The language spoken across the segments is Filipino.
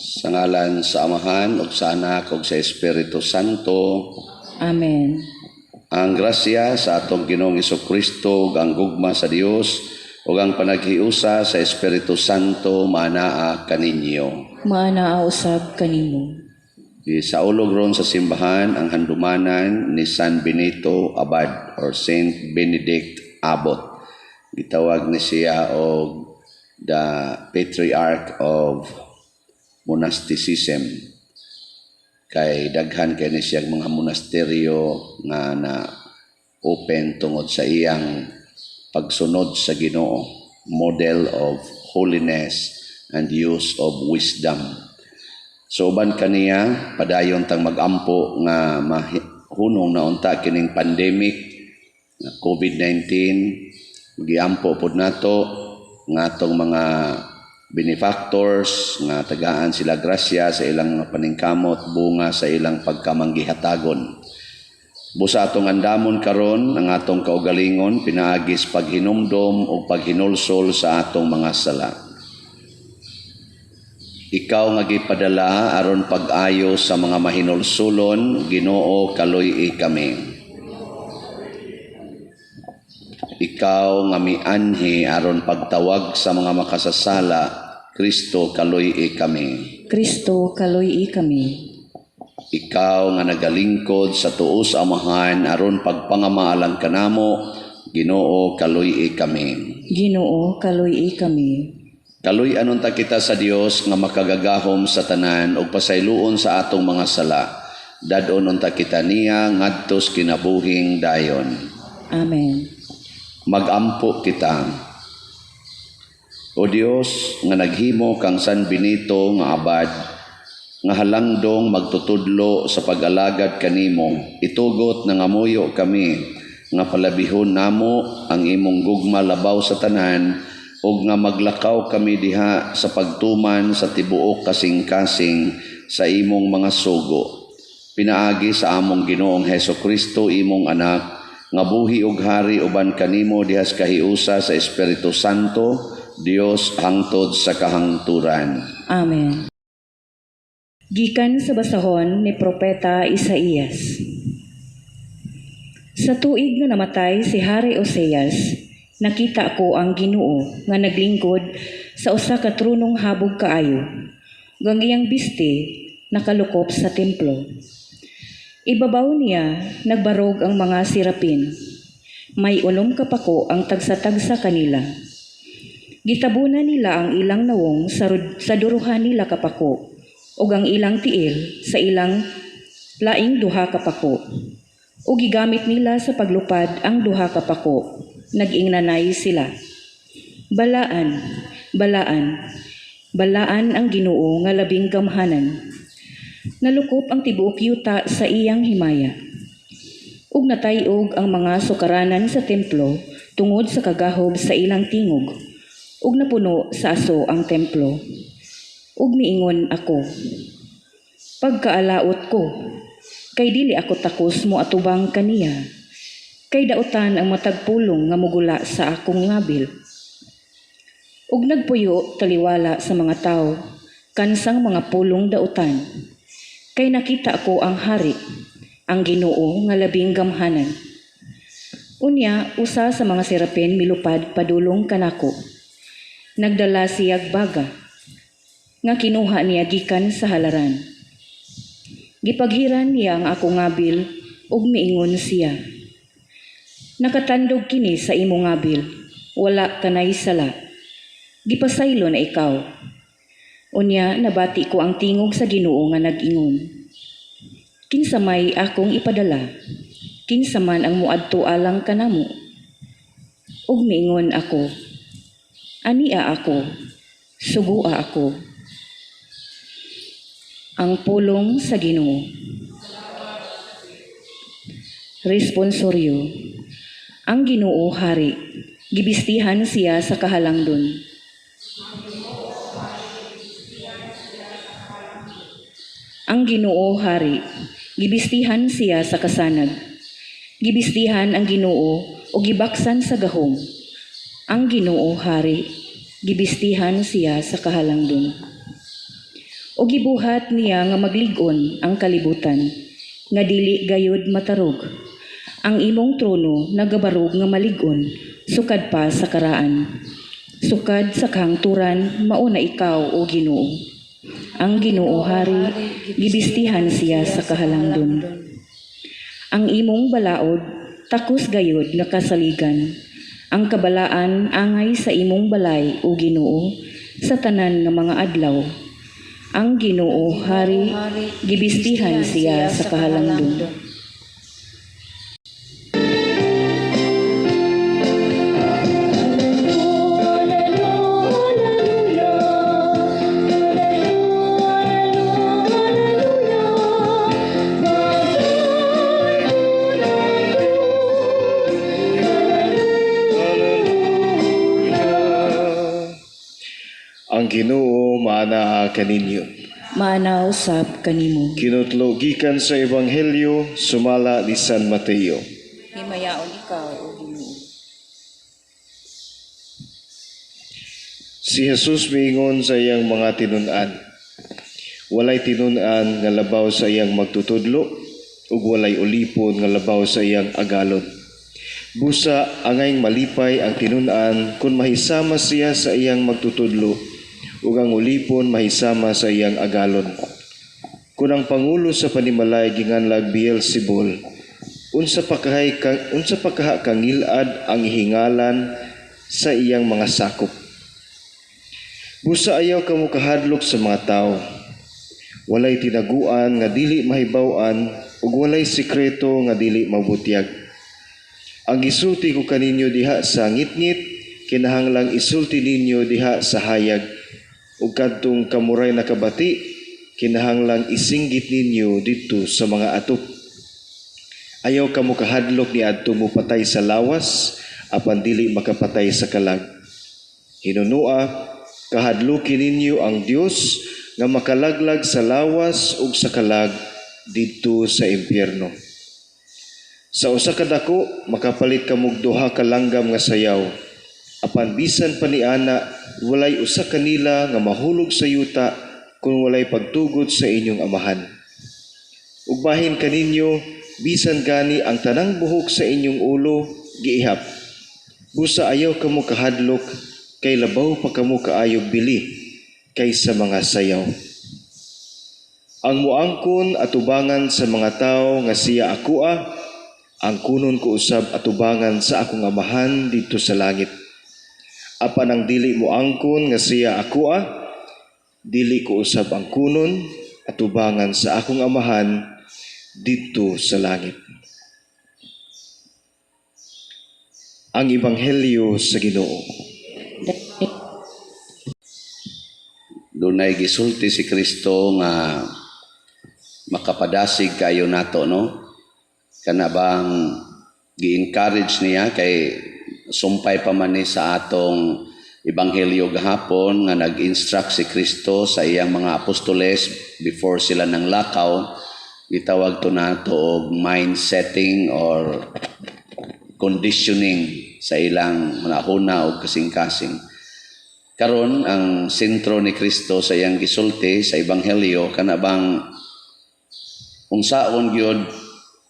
Sa ngalan sa Amahan, ug sa Anak, ug sa Espiritu Santo. Amen. Ang grasya sa atong Ginoong Jesucristo, ang gugma sa Dios, ug ang panaghiusa sa Espiritu Santo manaa kaninyo. Maanaa usab kanimo. Sa ulog ron sa simbahan ang handumanan ni San Benito Abad or Saint Benedict Abbot. Gitawag ni siya og the Patriarch of Monasticism. Kay daghan kay ni siya mga monasteryo nga na open tungod sa iyang pagsunod sa Ginoo, model of holiness and use of wisdom. So uban kaniya padayon tang magampo nga mahunong na unta kining pandemic nga COVID-19. Giampo pod nato nga atong mga benefactors nga tagaan sila grasya sa ilang paningkamot bunga sa ilang pagkamanggihatagon. Busa atong andamon karon ang atong kaugalingon pinaagis paghinumdom o paghinulsol sa atong mga sala. Ikaw nga gipadala aron pag-ayo sa mga mahinulsulon, Ginoo kaluy-i kami. Ikaw nga mianhi aron pagtawag sa mga makasasala, Kristo kaluy-i kami. Kristo kaluy-i kami. Ikaw nga nagalingkod sa tuos Amahan aron pagpangamaalan kanamo, Ginoo kaluy-i kami. Ginoo kaluy-i kami. Kaluy-anon ta kita sa Dios nga makagagahom sa tanan ug pasayloon sa atong mga sala. Dadon unta kita niya ngadtos kinabuhing dayon. Amen. Magampo kita. O Dios nga naghimo kang San Benito nga abad nga halangdong magtutudlo sa pag-alagad kanimo, itugot na ngamuyo kami nga palabihon namo ang imong gugma labaw sa tanan ug nga maglakaw kami diha sa pagtuman sa tibuok kasing-kasing sa imong mga sugo. Pinaagi sa among Ginoong Hesukristo imong anak nga buhi ug hari uban kanimo diha sa kahiusa sa Espiritu Santo, Dios hangtod sa kahangturan. Amen. Gikan sa basahon ni Propeta Isaías. Sa tuig nga namatay si Hari Oseas, nakita ko ang Ginoo nga naglingkod sa usa ka tronong habog kaayo. Gang iyang biste nakalukop sa templo. Ibabaw niya nagbarog ang mga sirapin. May 8 kapako ang tagsa-tagsa kanila. Gitabunan nila ang ilang nawong sa duruhan nila kapako ug ang ilang tiil sa ilang laing 2 kapako. Ug gigamit nila sa paglupad ang 2 kapako. Nag-ingnanay sila. Balaan, balaan, balaan ang Ginoo nga labing gamhanan. Nalukop ang tibuok yuta sa iyang himaya. Ug natayog ang mga sukaranan sa templo tungod sa kagahob sa ilang tingog. Ug napuno sa aso ang templo. Ug miingon ako, pagkaalaot ko, kay dili ako takos mo atubang kaniya. Kay dautan ang matag pulong nga mugula sa akong ngabil. Ug nagpuyo taliwala sa mga tao, kansang mga pulong dautan. Kay nakita ko ang hari, ang Ginoo nga labing gamhanan. Unya, usa sa mga serapin milupad padulong kanako. Nagdala siyag baga, nga kinuha niya gikan sa halaran. Gipaghiran niya ang akong ngabil, ug miingon siya, nakatandog kini sa imong ngabil, wala kanay sala. Gipasaylo na ikaw. Unya nabati ko ang tingog sa Ginoo nga nag-ingon, kinsa may akong ipadala, kinsa man ang muadto alang kanamo. Ug miingon ako, ania ako, sugua ako. Ang pulong sa Ginoo. Responsoryo. Ang Ginoo hari, gibistihan siya sa kahalangdon. Ang Ginoo hari, gibistihan siya sa kasanag. Gibistihan ang Ginoo o gibaksan sa gahom. Ang Ginoo hari, gibistihan siya sa kahalangdon. o gibuhat niya nga maglig-on ang kalibutan, nga dili gayud matarog. Ang imong trono nagabarog nga malig-on, sukad pa sa karaan. Sukad sa kahangturan, mauna ikaw o Ginoo. Ang Ginoo hari, gibistihan siya sa kahalangdon. Ang imong balaod, takos gayud nga kasaligan. Ang kabalaan angay sa imong balay o Ginoo, sa tanan nga mga adlaw. Ang Ginoo hari, gibistihan siya sa kahalangdon. Ang Ginoo maanaa kaninyo. Maanaw sab kanimo. Kinutlo gikan sa Ebanghelyo sumala ni San Mateo. Himayaon ikaw o Ginoo. Si Jesus miingon sa iyang mga tinun-an. Walay tinun-an nga labaw sa iyang magtutudlo ug walay ulipon nga labaw sa iyang agalon. Busa angay malipay ang tinun-an kung mahisama siya sa iyang magtutudlo ug ang ulipon mahisama sa iyang agalon. Kung ang pangulo sa panimalay ginganlag Beelzebul, unsa pa kaha kangilad ang ihingalan sa iyang mga sakop. Busa ayaw kamo kahadlok sa mga tao. Walay tinaguan nga dili mahibaw-an ug walay sikreto nga dili mabutyag. Ang isulti ko kaninyo diha sa ngitngit, kinahanglang isulti ninyo diha sa hayag. Ug kadtong kamuray nakabati, kinahanglang isinggit ninyo dito sa mga atop. Ayaw kamo kahadlok ni adto mo patay sa lawas, apan dili makapatay sa kalag. Hinunua, kahadlukin ninyo ang Dios nga makalaglag sa lawas ug sa kalag dito sa impyerno. Sa usa ka dako, makapalit kamog duha ka langgam nga sayaw. Apan bisan pa ni ana, walay usa kanila nga mahulog sa yuta kung walay pagtugod sa inyong amahan. Ug bahin kaninyo, bisan gani ang tanang buhok sa inyong ulo, giihap. Busa ayaw kamo kahadlok, kay labaw pa kamo kaayog bili, kaysa mga sayaw. Ang muangkon atubangan sa mga tao nga siya akoa, ang kunon ko usab atubangan sa akong amahan dito sa langit. Apan ang dili mo angkon nga siya akoa, dili ko usab ang kunon atubangan sa akong amahan dito sa langit. Ang Ebanghelyo sa Ginoo. Dunay gisulti si Kristo nga makapadasig kayo nato, no? Kana bang gi-encourage niya kay sumpay pa man ni sa atong Ebanghelyo gahapon nga nag-instruct si Kristo sa iyang mga apostoles before sila nang lakaw. Gitawag to nato og mind setting or conditioning sa ilang mga huna o kasing-kasing. Karon ang sentro ni Kristo sa iyang gisulti sa Ebanghelyo kana bang unsaon gyud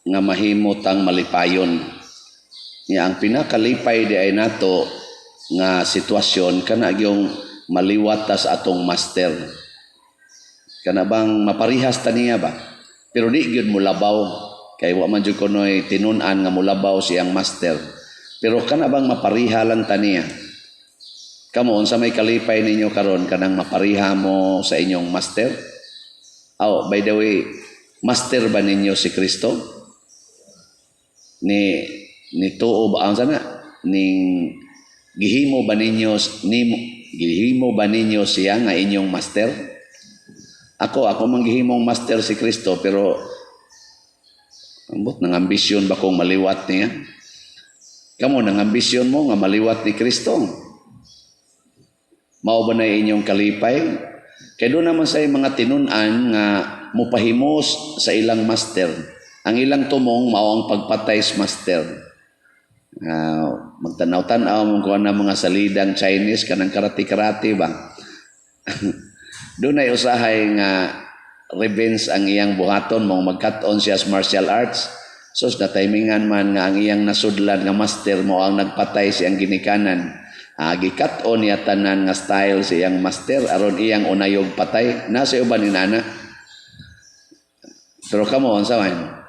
nga mahimot ang malipayon. Nga ang pinakalipay di ay nato nga sitwasyon kana yung maliwatas atong master. Kana bang maparihas ta niya ba? Pero di gyud mo labaw kay wa man jud kunoy tinun-an nga mulabaw siyang master. Pero kana bang mapariha lang ta niya? Kamo unsa may kalipay ninyo karon kanang mapariha mo sa inyong master? Oh, by the way, master ba ninyo si Kristo? Ni tuo ba ang sana ning gihimo ba ninyo siya nga inyong master? Ako man gihimong master si Kristo, pero ambot nang ambisyon ba kong maliwat niya? Kamo nang ambisyon mo nga maliwat ni Kristo? Mao ba na inyong kalipay? Kaya doon naman sa mga tinun-an nga mupahimos sa ilang master. Ang ilang tumong mao ang pagpatay sa master. Magtanaw-tanaw mo kung ano mga salidang Chinese kanang karate-karate ba? Doon ay usahay nga revenge ang iyang buhaton mong magkat-on siya sa martial arts. So sa timingan man nga ang iyang nasudlan nga master mo ang nagpatay siyang ginikanan. Gikat-on niya tanan nga style siyang master aron iyang unayog patay. Nasa uban ni nana. Pero kamo unsa man?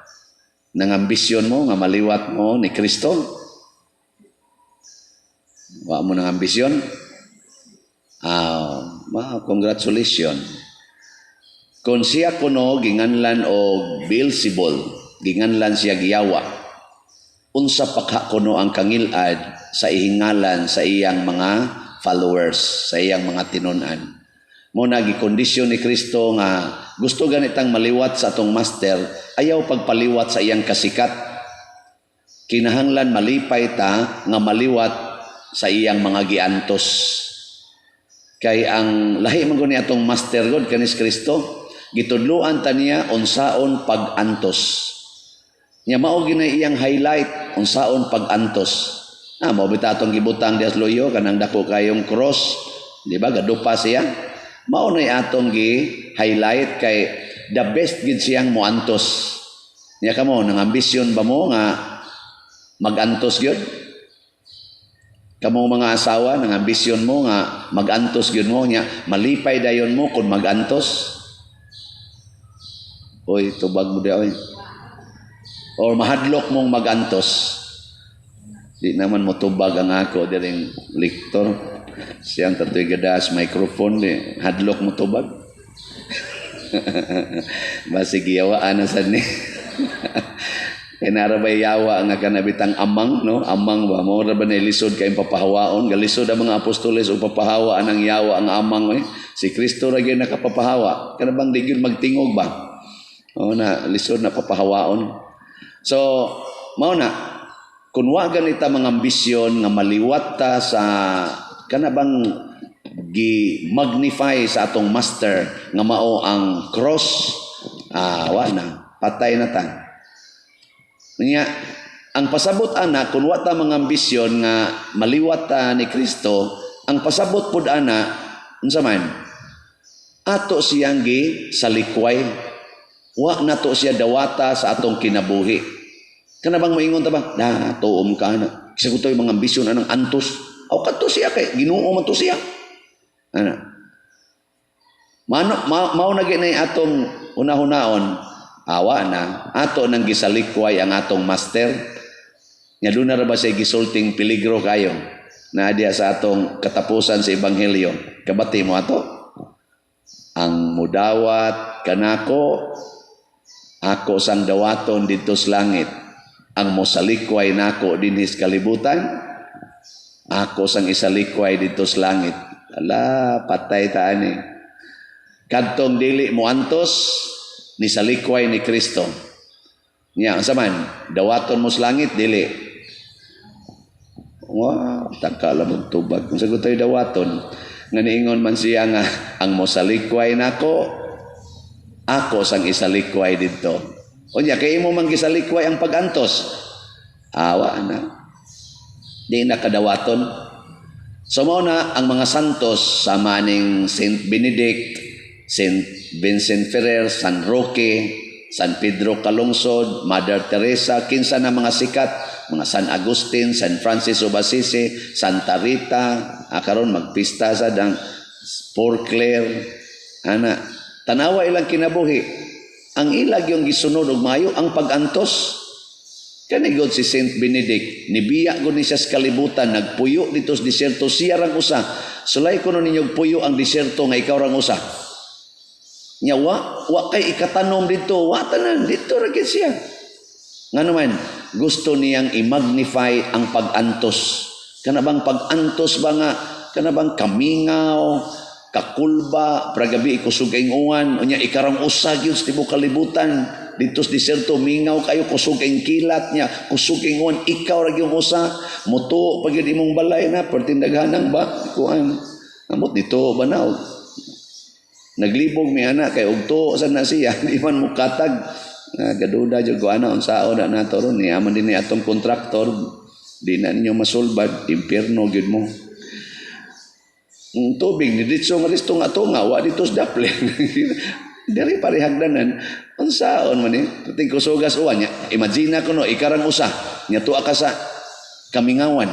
Nang ambisyon mo nga maliwat mo ni Kristo? Wa mo nang ambisyon? Congratulations. Kung siya kuno ginganlan og Beelzebul, ginganlan siya giyawa. Unsa pa kuno ang kangilad sa ihingalan sa iyang mga followers, sa iyang mga tinun-an. Mo na gikondisyon ni Kristo nga gusto ganitang maliwat sa atong master, ayaw pagpaliwat sa iyang kasikat. Kinahanglan malipay ta nga maliwat sa iyang mga giantos. Kay ang lahi man ni atong master God kanis Kristo, gitudloan ta niya unsaon pag-antos. Nya mao ginay iyang highlight unsaon pag-antos. Mao bita atong gibutang dias loyo kanang dako kayong cross, di ba? Gadupa siya. Mao nay atong gi-highlight kay the best gid siyang moantos. Nya kamo nang ambisyon ba mo nga mag-antos gyud? Kamo mga asawa nang ambisyon mo nga mag-antos gyud mo nya malipay dayon mo kun mag-antos. Oy, tubag mo daw. Or mahadlok mong magantos. Di naman mo tubag ang ako diring lektor. Siyang tatoy gadas microphone di hadlok mo tubag. Basig yawaan na sad ni. Kinarabay yawa nga kanabitang amang, no? Amang ba mo ra ba na lisod kay papahawaon? Galisod ang mga apostoles o papahawa anang yawa ang amang Si Kristo ra gyud nakapapahawa. Kanabang di gyud magtingog ba? Na lisod na papahawaon. So, mao na kun wa ganita mga ambisyon nga maliwat ta sa kanabang gi-magnify sa atong master nga mao ang cross, wa na patay na ta. Nya ang pasabot ana kun wa ta mga ambisyon nga maliwat ta ni Kristo, ang pasabot pud ana unsa man? Ato siyang gi salikway. Wa na to siya dawata sa atong kinabuhi. Kana bang moingon ta ba? Tuom ka na. Kasi ko to'y mga ambisyon anang antos. Aw kadto siya kay Ginoo man to siya. Ana. Mao na ginay atong una-hunaon. Awa na ato nang gisalikway ang atong master. Nya doon na ra ba siya gisulting peligro kayo na diya sa atong katapusan sa ebanghelyo. Kabati mo ato? Ang mudawat kanako ako sang dawaton dito sa langit, ang mosalikway nako dinhi sa kalibutan, ako sang isalikway dito sa langit. Ala, patay ta ani. Kadtong dili mo antos ni salikway ni Kristo. Nya unsa man, dawaton mo sa langit dili. Wow, takala mo tubag. Kung sagot tayo dawaton, nga niingon man siya nga ang mosalikway nako ako sang isalikway dito. Unya kay imo man gisalikway ang pagantos. Awa na. Di na kadawaton. So mao na ang mga santos sa maning Saint Benedict, Saint Vincent Ferrer, San Roque, San Pedro Calungsod, Mother Teresa, kinsa na mga sikat, mga San Agustin, San Francis of Assisi, Santa Rita, karon magpista sa dang Port Clare, ana. Tanawa ilang kinabuhi. Ang ilag yung gisunod og maayo ang pagantos. Kanigod si Saint Benedict, nibiya gud ni siya sa kalibutan, nagpuyo dito sa disyerto, siya rang usa. Sulay kuno ninyo puyo ang disyerto nga ikaw rang usa. Nya wa kay ikatanom dito, wa tanan dito ra gid siya. Ngano man gusto niyang i-magnify ang pagantos. Kana bang pagantos ba nga kana bang kamingaw, kakulba, pragabi kusog kayong uwan, unya ikarang usag yun sa tibok kalibutan, dito sa diserto, mingaw kayo, kusog kayong kilat niya, kusog kayong uwan, ikaw rag yung usa, muto, pag yun imong balay na, pertindaghanang ba, kuan, amot dito ba na, naglibog mi anak, kay ugto, saan na siya, di man mukatag, gaduda dyan ko, ana, unsao na nato ron, niyaman din ni atong kontraktor, di na ninyo masulbad, impierno, gid mo. tubig ni ditso nga listo nga tunga wa dito sa daplin. Diri parihagdanan unsaon man ni puting kusugas uwan nya. Imagine ko no ikarang usa nya tuwa ka sa kamingawan.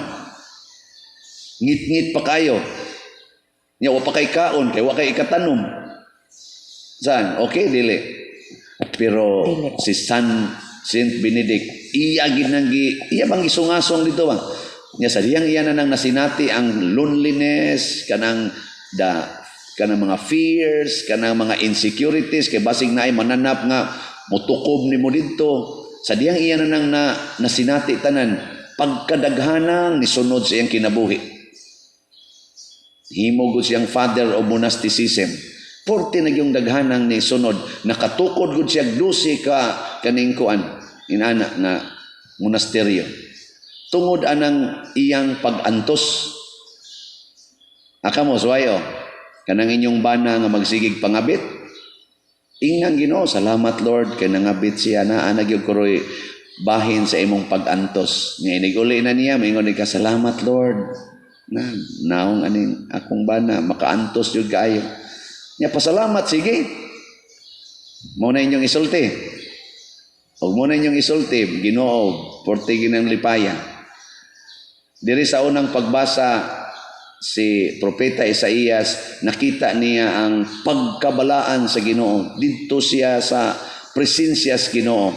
Ngit-ngit pa kayo. Nya wa pa kay kaon kay wa kay ikatanom. Saan? Okay dili. Pero Dili. si Saint Benedict iya bang isungasong dito ba? Nya sa diyang iya na nang nasinati ang loneliness kanang mga fears, kanang mga insecurities kay basig naay mananap nga mutukob nimo didto. Sa diyang iya na nang nasinati tanan pagkadaghanang ni sunod sa iyang kinabuhi. Himo gud siyang father of monasticism. 40 na yung daghanang ni sunod. Nakatukod gud siya 12 ka kaning kuan inana nga monasteryo. Tungod anang iyang pag-antos. Aka mo suwayo kanang inyong bana nga magsigig pangabit. Ingang Ginoo, salamat Lord kay nangabit siya na nagyog kuroy bahin sa imong pag-antos. Nya iniguli na niya moingon ka salamat Lord. Na naong aning akong bana makaantos jud kaayo. Nya pasalamat sige. Mo na inyong isulti. Og mo na inyong isulti Ginoo, porte ginang lipaya. Diri sa unang pagbasa si Propeta Isaías, nakita niya ang pagkabalaan sa Ginoo. Dito siya sa presensya sa Ginoo.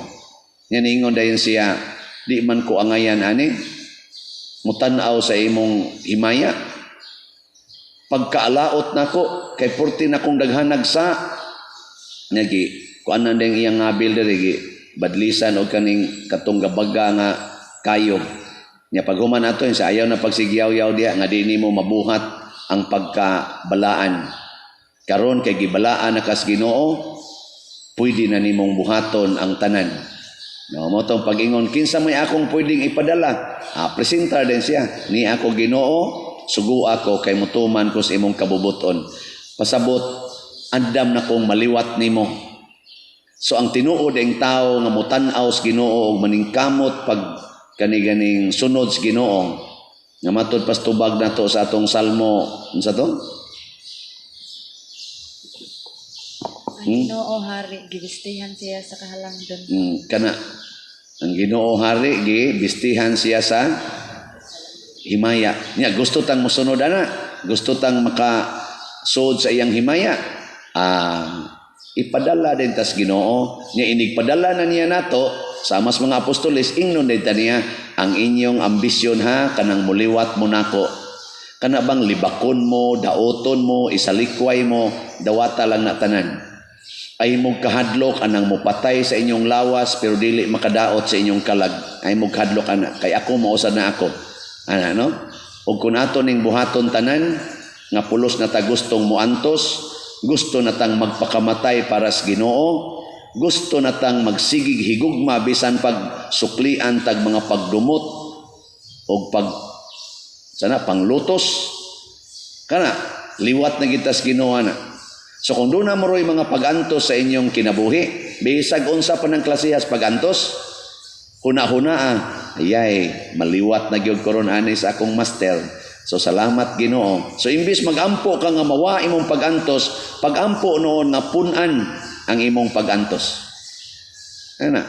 Yan ingon dayon siya, di man ko angayan ani, mutanaw sa imong himaya. Pagkaalaot nako kay porti na kong daghanag sa nagi kuanan ding iyang ngabil diri gi badlisan og kaning katong gabaga nga kayo. Nya paghuman ato sa ayaw na pagsigyaw-yaw diha nga dinhi mo mabuhat ang pagkabalaan. Karon kay gibalaan na kas Ginoo, pwede na nimong buhaton ang tanan. No, mo tong pag-ingon kinsa may akong pwedeng ipadala. Presentar din siya. Ni ako Ginoo, sugo ako kay mutuman ko sa imong kabubuton. Pasabot andam na kong maliwat nimo. So ang tinuod ang tao nga mutan-aw sa Ginoo ug maningkamot pag kani-ganing sunod sa Ginoo nga matud pas tubag nato sa atong salmo unsa to? Ang Ginoo hari gibistihan siya sa kahalangdon. Kana ang Ginoo hari gibistihan siya sa himaya. Nya gusto tang mosunod ana, gusto tang makasud sa iyang himaya. Ipadala din tas Ginoo. Nya inigpadala na niya nato sa mas mga apostoles, ingnon din niya ang inyong ambisyon ha, kanang muliwat mo nako. Kana bang libakon mo, daoton mo, isalikway mo, dawata lang na tanan. Ay mong kahadlok, anang mupatay sa inyong lawas, pero dili makadaot sa inyong kalag. Ay mong kahadlok, ana, kay ako mausad na ako. Ana, no? O kung ato ning buhaton tanan, nga pulos na ta gustong muantos, gusto na tang magpakamatay para sa Ginoo, gusto na tang magsigig higugma bisan pag suklian tag mga pagdumot o panglutos kana liwat na kita sa Ginoo na. So kung doon na mo ro'y mga pagantos sa inyong kinabuhi, bisag unsa pa ng klasehas pagantos, huna-huna ayay maliwat na gyud karon ani sa akong master. So salamat Ginoo. So imbis magampo ka nga mawa imong pagantos, pagampo noon na punan ang imong pagantos. Ana.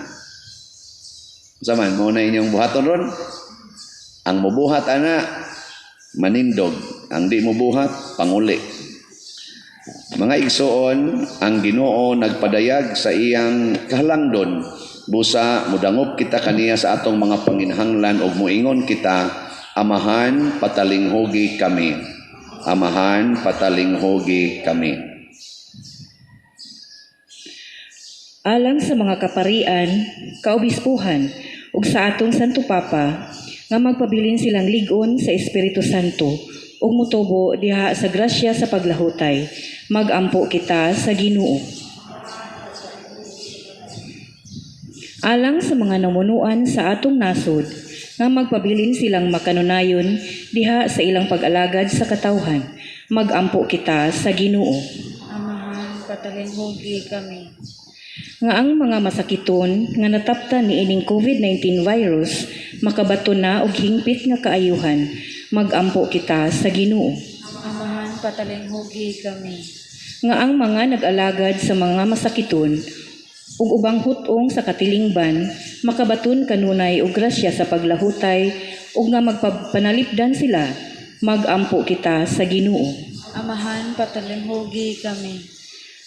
Zaman mo na inyong buhaton ron. Ang mubuhat ana manindog, ang di mubuhat panguli. Mga igsoon, ang Ginoo nagpadayag sa iyang kahalangdon busa mudangop kita kaniya sa atong mga panginahanglan ug muingon kita, Amahan, patalinghogi kami. Amahan, patalinghogi kami. Alang sa mga kaparian, kaobispuhan, ug sa atong Santo Papa, nga magpabilin silang ligon sa Espiritu Santo, ug mutubo diha sa grasya sa paglahutay, magampo kita sa Ginoo. Alang sa mga namunuan sa atong nasod, nga magpabilin silang makanunayon diha sa ilang pag-alagad sa katawhan, magampo kita sa Ginoo. Amahan, patalinghogi kami. Nga ang mga masakiton nga nataptan ni ining COVID-19 virus makabato na og hingpit nga kaayuhan, magampo kita sa Ginoo. Amahan, patalinghugi kami. Nga ang mga nag-alagad sa mga masakiton ug ubang hutong sa katilingban makabaton kanunay og grasya sa paglahutay ug nga magpapanalipdan sila, magampo kita sa Ginoo. Amahan, patalinghugi kami.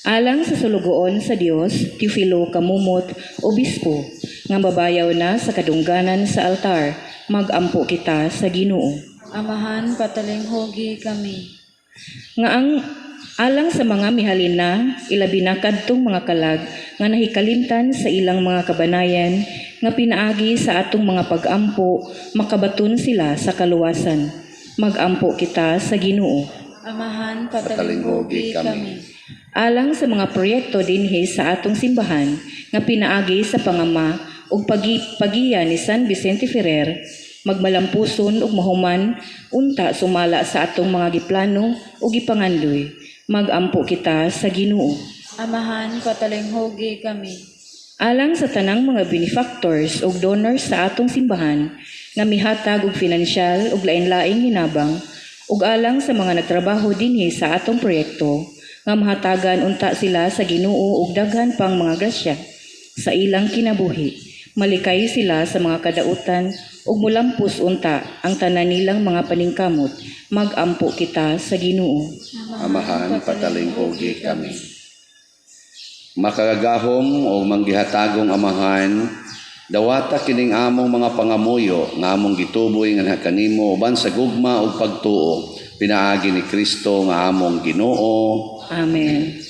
Alang sa sulugoon sa Dios, Teofilo Kamumot, Obispo, nga babayaw na sa kadungganan sa altar, magampo kita sa Ginoo. Amahan, patalinghugi kami. Nga ang alang sa mga mihalin na, ilabi na kadtong mga kalag, nga nahikalimtan sa ilang mga kabanayan, nga pinaagi sa atong mga pag-ampo, makabaton sila sa kaluwasan. Magampo kita sa Ginoo. Amahan, patalinghugi kami. Alang sa mga proyekto dinhi sa atong simbahan, nga pinaagi sa pangama ug pagiya ni San Vicente Ferrer, magmalampuson ug mahuman, unta sumala sa atong mga giplano ug gipangandoy. Magampo kita sa Ginoo. Amahan, patalinghugi kami. Alang sa tanang mga benefactors ug donors sa atong simbahan nga mihatag og pinansyal ug lain-laing hinabang ug alang sa mga nagtrabaho dinhi sa atong proyekto nga mahatagan unta sila sa Ginoo ug daghan pang mga grasya sa ilang kinabuhi. Malikay sila sa mga kadautan ug mulampos unta ang tanan nilang mga paningkamot. Magampo kita sa Ginoo. Amahan, patalinghugi kami. Makagagahom o manggihatagong amahan, dawata kining among mga pangamuyo nga among gituboy nga kanimo uban sa gugma ug pagtuo, pinaagi ni Kristo nga among Ginoo. Amen.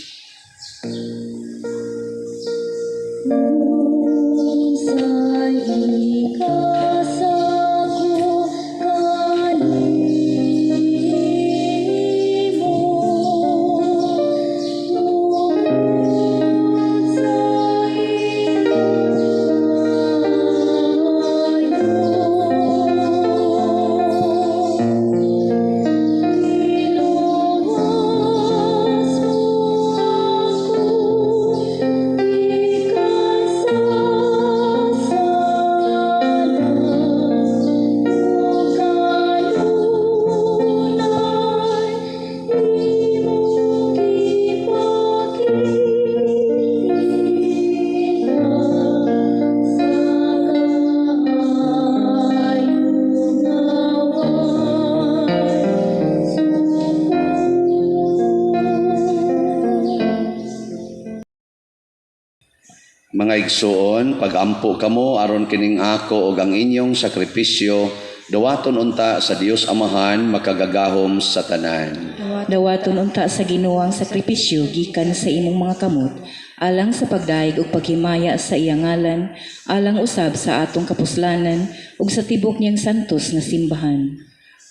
Mga igsuon, pagampo kamo aron kining ako ug ang inyong sakripisyo, dawaton unta sa Dios Amahan makagagahom sa tanan. Dawaton unta sa Ginoo ang sakripisyo gikan sa imong mga kamot, alang sa pagdaig ug paghimaya sa iyang ngalan, alang usab sa atong kapuslanan ug sa tibok niyang santos nga simbahan.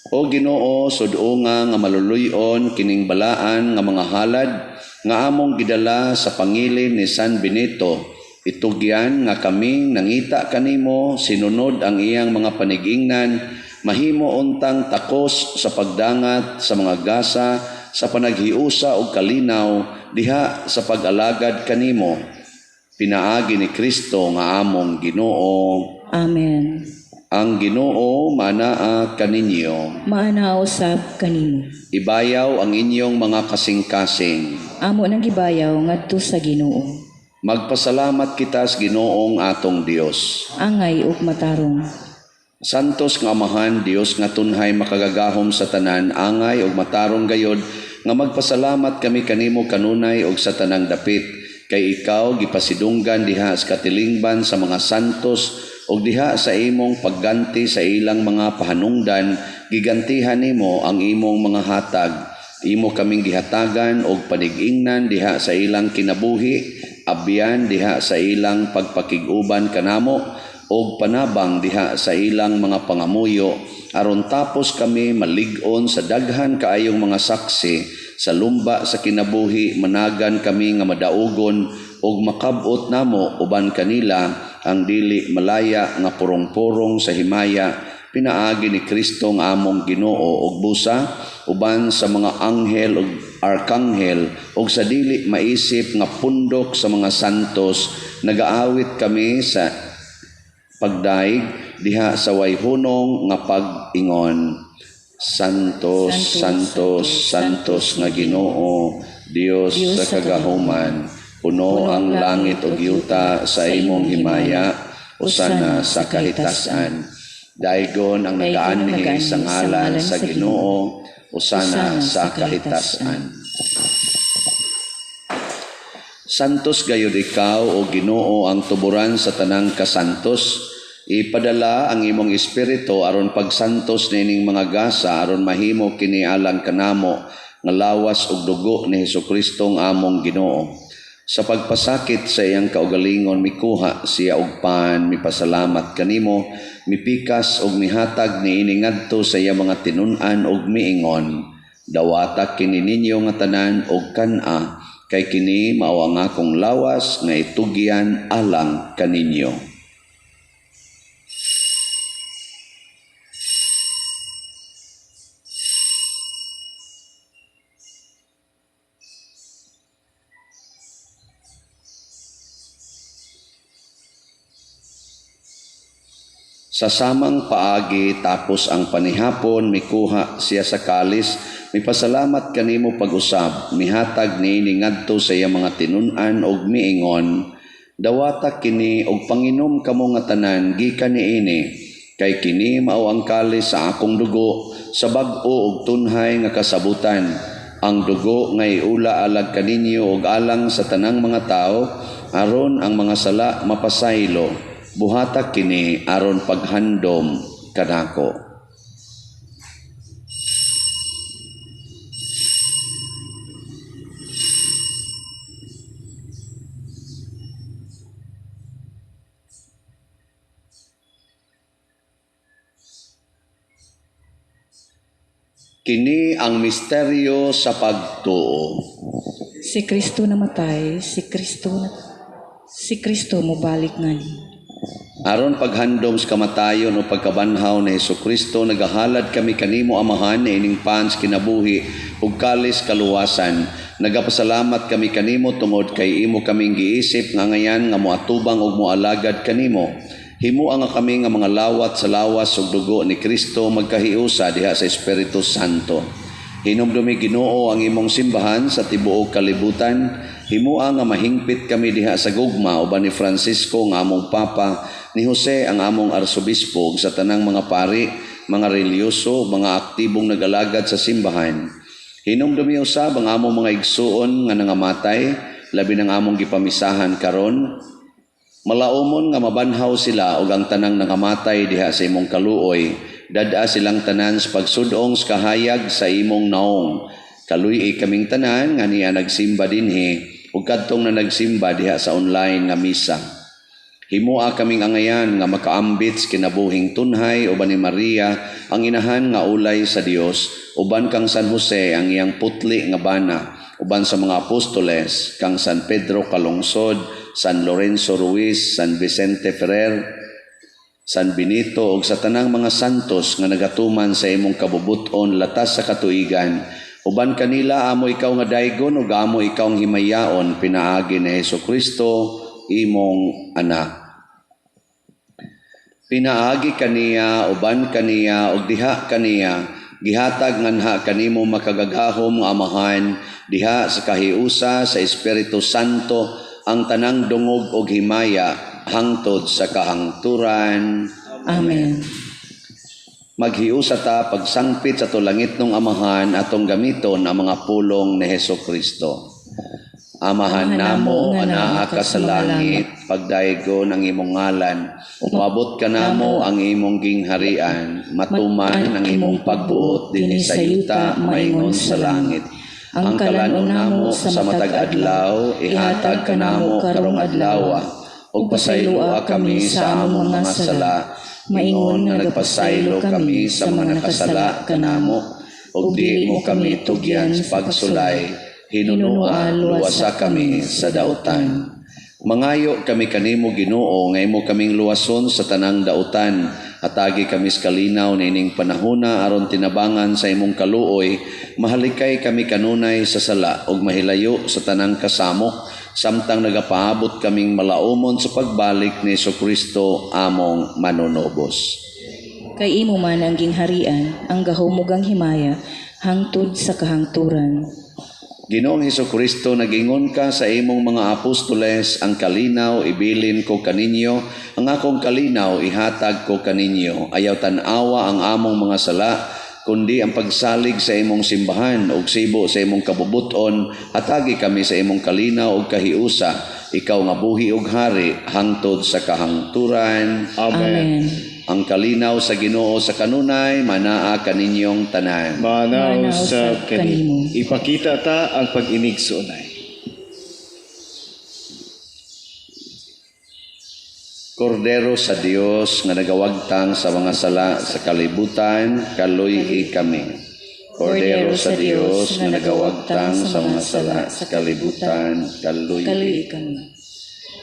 O Ginoo, sud-unga nga maluluyon kining balaan nga mga halad nga among gidala sa pangilin ni San Benito. Itugyan nga kami nangita kanimo, sinunod ang iyang mga panigingnan, mahimo untang takos sa pagdangat sa mga gasa, sa panaghiusa o kalinaw, diha sa pag-alagad kanimo. Pinaagi ni Kristo nga among Ginoo. Amen. Ang Ginoo manaa kaninyo. Maanaw usab kanimo. Ibayaw ang inyong mga kasing-kasing. Amo nang gibayaw ngadto sa Ginoo. Magpasalamat kita sa Ginoong atong Dios. Angay ug matarong. Santos nga Amahan, Dios nga tunhay makagagahom sa tanan, angay ug matarong gayod, nga magpasalamat kami kanimo kanunay ug sa tanang dapit. Kay ikaw gipasidunggan diha sa katilingban sa mga santos ug diha sa imong pagganti sa ilang mga pahanungdan, gigantihan nimo ang imong mga hatag. Imo kaming gihatagan og panigingnan diha sa ilang kinabuhi, abyan diha sa ilang pagpakiguban kanamo og panabang diha sa ilang mga pangamuyo, aron tapos kami malig-on sa daghan kaayong mga saksi sa lumba sa kinabuhi, managan kami nga madaugon og makab-ot namo uban kanila ang dili malaya nga purong-purong sa himaya. Pinaagi ni Kristo nga among Ginoo og busa uban sa mga anghel ug arkanghel ug sa dili maisip nga pundok sa mga santos, nagaawit kami sa pagdaig diha sa way hunong nga pag-ingon. Santos, Santos, Santos nga Ginoo, Dios sa kagahuman, puno ang langit ug yuta sa imong himaya, usana sa kahitasan. Daigon ang nagaanhi sa ngalan sa Ginoo, usana sa kahitasan. Santos gayud ikaw o Ginoo ang tuburan sa tanang kasantos. Ipadala ang imong espiritu aron pagsantos nining mga gasa aron mahimo kini alang kanamo nga lawas ug dugo ni Hesukristo ang among Ginoo. Sa pagpasakit sa iyang kaugalingon mikuha siya og pan, mipasalamat kanimo, mipikas ug mihatag niini ngadto sa iyang mga tinun-an ug miingon, dawata kini ninyo nga tanan og kan-a, kay kini mao ang akong lawas nga itugyan alang kaninyo. Sa samang paagi tapos ang panihapon mikuha siya sa kalis, mipasalamat kanimo pag-usab, mihatag niini ngadto sa iyang mga tinun-an ug miingon, dawata kini og panginom kamo nga tanan gikan niini, kay kini mao ang kalis sa akong dugo sa bag-o ug tunhay nga kasabutan. Ang dugo nga iula alag kaninyo ug alang sa tanang mga tao aron ang mga sala mapasaylo. Buhatak kini aron paghandom kanako. Kini ang misteryo sa pagtuo. Si Kristo namatay, si Kristo mobalik ngani. Aron paghandom sa kamatayon o pagkabanhaw ni Hesukristo, nagahalad kami kanimo amahan na ining pans kinabuhi ug kalis kaluwasan. Nagapasalamat kami kanimo tungod kay imo kaming giisip nga ngayan nga moatubang ug moalagad kanimo. Himuang nga kami nga mga lawat sa lawas ug dugo ni Kristo magkahiusa diha sa Espiritu Santo. Hinumdumi Ginoo ang imong simbahan sa tibuok kalibutan. Himuang nga mahingpit kami diha sa gugma uban ni Francisco nga among Papa, ni Jose ang among arsobispo ug sa tanang mga pari, mga relyoso, mga aktibong nag-alagad sa simbahan. Hinumdumi usab ang among mga igsuon nga nangamatay, labi ng among gipamisahan karon. Malaumon nga mabanhaw sila ug ang tanang nangamatay diha sa imong kaluoy. Dada silang tanan sa pagsudong sa kahayag sa imong naong. Kaluy kaming tanan nga niya nagsimba dinhi ug kadtong na nagsimba diha sa online nga misa. Himua kaming angayan nga makaambit kinabuhing tunhay uban ni Maria ang inahan nga ulay sa Dios, uban kang San Jose ang iyang putli nga bana, uban sa mga apostoles kang San Pedro Calungsod, San Lorenzo Ruiz, San Vicente Ferrer, San Benito ug sa tanang mga santos nga nagatuman sa imong kabubuton latas sa katuigan. Uban kanila amo ikaw nga daygon ug amo ikaw ang himayaon pinaagi ni Hesukristo imong anak. Pinaagi kaniya, uban kaniya, ug diha kaniya, gihatag nganha kanimo makagagahom nga amahan, diha sa kahiusa sa Espiritu Santo, ang tanang dungog ug himaya, hangtod sa kahangturan. Amen. Maghiusa ta pagsangpit sa tulangit ng amahan atong gamiton ang mga pulong ni Hesukristo. Amahan namo nga naa ka sa langit, pagdaygon ang imong ngalan, umabot ka namo ang imong gingharian, matuman ang imong pagbuot dinhi sa yuta maingon sa langit. Ang kalanon namo sa matag adlaw, ihatag ka namo karong adlaw, ug pasayloa kami sa among mga sala, maingon nga nagpasaylo kami sa mga nakasala kanamo, ug di mo kami tugyan sa pagsulay. Hinunua, luwasa kami sa dautan. Mangayo kami kanimo Ginoo, nga imo kaming luwason sa tanang dautan. Hatagi kami sa kalinaw nining panahona aron tinabangan sa imong kaluoy. Mahalikay kami kanunay sa sala ug mahilayo sa tanang kasamok. Samtang nagapaabot kaming malaumon sa pagbalik ni Hesukristo among manunobos. Kay imo man ang gingharian, ang gahumugang himaya, hangtod sa kahangturan. Ginoong Hesukristo, nagingon ka sa imong mga apostoles, ang kalinaw ibilin ko kaninyo, ang akong kalinaw ihatag ko kaninyo. Ayaw tanawa ang among mga sala, kundi ang pagsalig sa imong simbahan ug sibo sa imong kabubuton, hatagi kami sa imong kalinaw ug kahiusa. Ikaw nga buhi ug hari, hangtod sa kahangturan. Amen. Ang kalinaw sa Ginoo sa kanunay, manaa kaninyong tanan. Manaw Manaw sa sa kanimo. kanimo. Ipakita ta ang pag-inig sa unay. Kordero sa Dios nga nagawagtang sa mga sala sa kalibutan, kaluy kami. Kordero sa Dios nga nagawagtang sa mga sala sa kalibutan, kaluy Kaluy kami.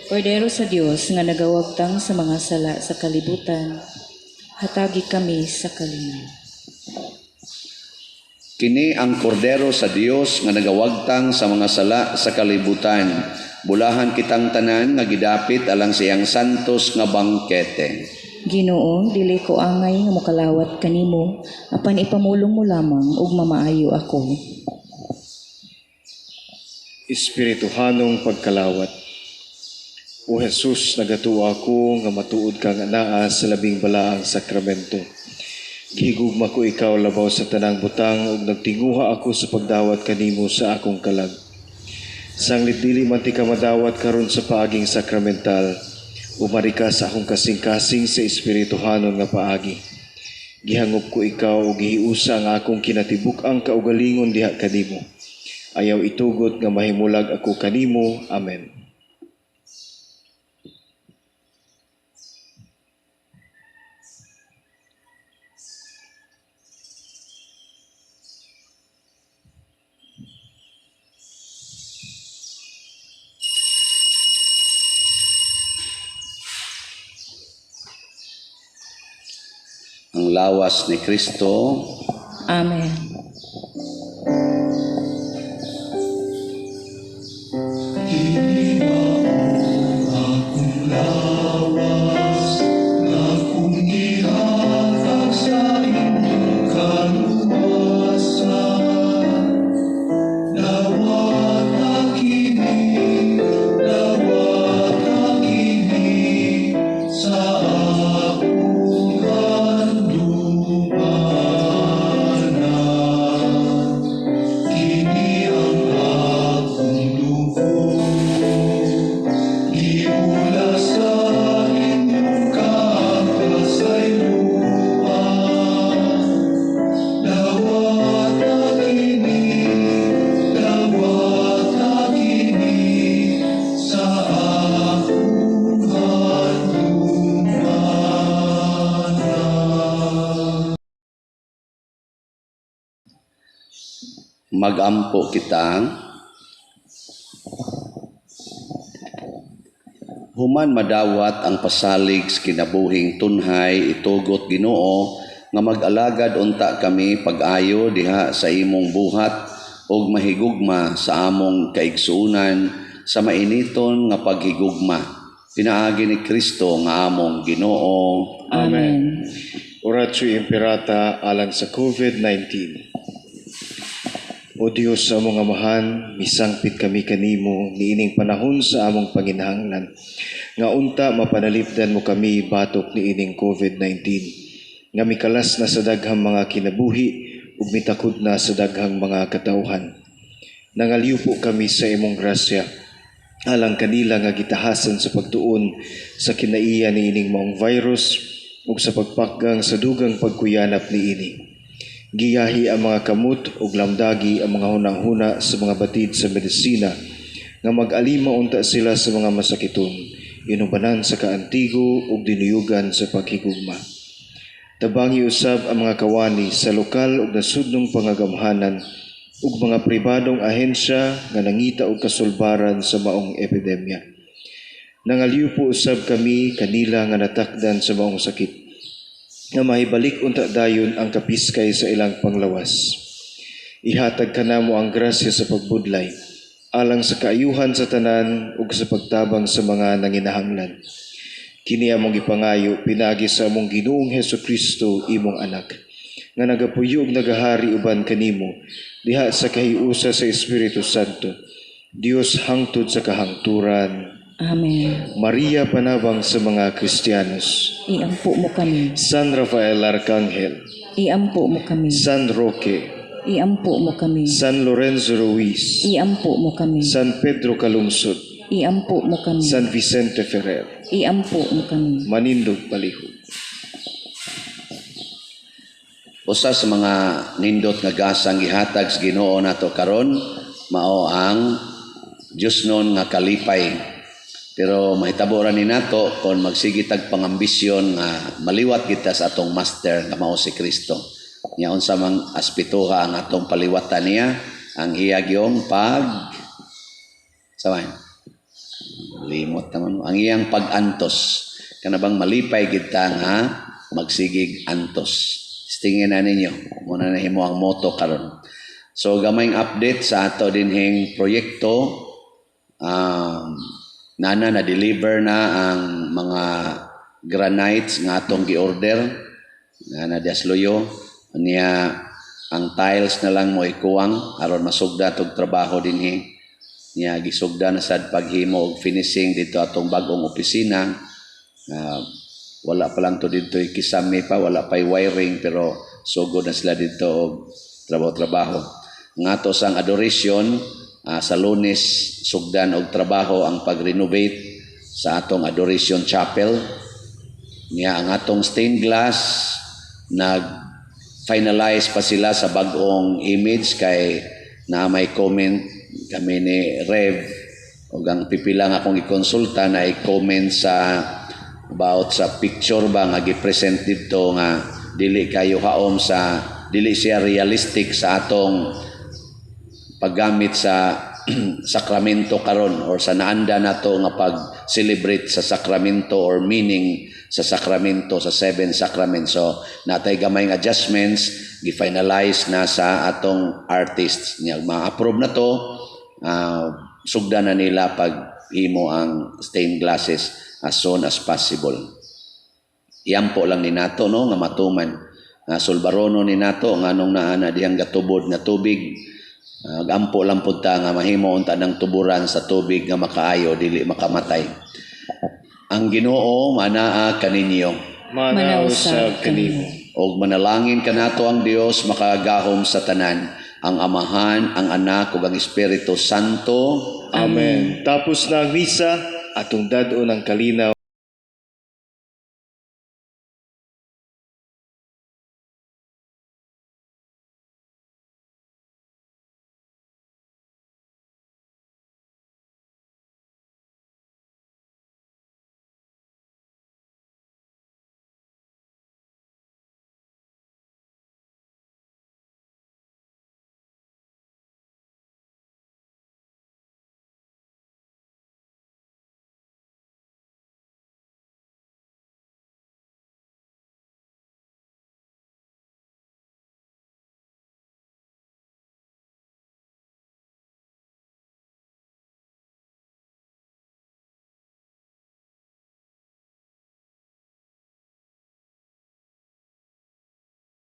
Kordero sa Dios nga nagawagtang sa mga sala sa kalibutan, hatagi kami sa kalinaw. Kini ang kordero sa Dios nga nagawagtang sa mga sala sa kalibutan. Bulahan kitang tanan nga gidapit alang siyang santos nga bangkete. Ginoo, dili ko angay nga mokalawat kanimo, apan ipamulong mo lamang ug mamaayo ako. Espirituhanong pagkalawat. O Jesus, nagatuo ako nga matuod kang anaa sa labing balaang sakramento. Gihigugma ko ikaw labaw sa tanang butang ug nagtinguha ako sa pagdawat kanimo sa akong kalag. Sanglit dili man ti ka madawat karon sa paaging sakramental, umari ka sa akong kasing-kasing sa espirituhanon nga paagi. Gihangop ko ikaw ug gihiusa ang akong kinatibuk-ang kaugalingon diha kanimo. Ayaw itugot nga mahimulag ako kanimo. Amen. Ang lawas ni Kristo, Amen. magampo kita. Human madawat ang pasalig sa kinabuhing tunhay, itugot Ginoo nga mag-alagad unta kami pag-ayo diha sa imong buhat ug mahigugma sa among kaigsuunan sa mainiton nga paghigugma. Pinaagi ni Kristo nga among Ginoo. Amen. Oratio Imperata alang sa COVID-19. O Diyos sa among amahan, misangpit kami kanimo niining panahon sa among panginahanglan. Nga unta mapanalipdan mo kami batok niining COVID-19. Nga mikalas na sa daghang mga kinabuhi ug mitakod na sa daghang mga katawhan. Nangaliw po kami sa imong grasya alang kanila nga gitahasan sa pagtuon sa kinaiya niining maong virus ug sa pagpakgang sa dugang pagkuyanap niini. Giyahi ang mga kamot ug lamdagi ang mga hunang-huna sa mga batid sa medisina nga mag-alima unta sila sa mga masakiton, inubanan sa kaantigo ug dinuyugan sa paghigugma. Tabangi usab ang mga kawani sa lokal ug nasudnong pangagamhanan ug mga pribadong ahensya nga nangita og kasulbaran sa maong epidemya. Nangaliw po usab kami kanila nga natakdan sa maong sakit nga mahibalik unta dayon ang kapiskay sa ilang panglawas. Ihatag kanamo ang grasya sa pagbudlay, alang sa kaayuhan sa tanan ug sa pagtabang sa mga nanginahanglan. Kini among gipangayo pinagi sa among Ginoong Hesukristo imong anak, nga nagapuyo ug nagahari uban kanimo diha sa kahiusa sa Espiritu Santo, Dios hangtod sa kahangturan. Amen. Maria panabang sa mga Kristiyanos, Iampo mo kami. San Rafael Arcangel, Iampo mo kami. San Roque, Iampo mo kami. San Lorenzo Ruiz, Iampo mo kami. San Pedro Calungsod, Iampo mo kami. San Vicente Ferrer, Iampo mo kami. Manindog Palihog. Usa sa mga nindot nga gasang gihatag sa Ginoo nato karon mao ang Dios non nga kalipay. Pero mahitabo ra ni nato kon magsige tag pangambisyon nga maliwat kita sa atong master nga mao si Kristo. Nya unsa mang aspetuha ang atong paliwatan niya, ang iya gyung limot naman ang iyang pag-antos. Kanabang malipay kita nga magsigig antos. Tingin na ninyo, muna na himo ang motto karon. So gamayng update sa ato dinhing proyekto. Nana na-deliver na ang mga granites nga atong gi-order nga na Diasloyo. Niya ang tiles na lang mo ikuwang aron masugda tog trabaho dinhi. Niya gisugda na sad paghimo og finishing dito atong bagong opisina. Wala pa lang to dito ikisami pa, wala pa wiring pero sugod na sila dito og trabaho. Nga to sang adoration, sa Lunes sugdan og trabaho ang pag-renovate sa atong adoration chapel. Niya ang atong stained glass nag-finalize pa sila sa bagong image kay na may comment kami ni Rev o ang pipila nga akong ikonsulta na i-comment sa about sa picture ba nga gi-present dito nga dili kayo haom sa dili siya realistic sa atong paggamit sa sakramento karon or sa naanda nato nga pag-celebrate sa sakramento or meaning sa sakramento sa 7 sacraments. So natay gamay nga adjustments gi-finalize na sa atong artists niya ma-approve na to. Sugdan na nila pag himo ang stained glasses as soon as possible. Iampo lang ni nato no nga matuman nga sulbarono ni nato nganong naana diyang gatubod nga tubig. Gampo lang pud ta nga mahimo unta ng tuburan sa tubig nga makaayo dili makamatay. Ang Ginoo manaa kaninyo. Manausab kanimo. Og manalangin kanato ang Dios makagahom sa tanan, ang Amahan, ang Anak ug ang Espiritu Santo. Amen. Tapos na ang misa, atong dadon ang kalinaw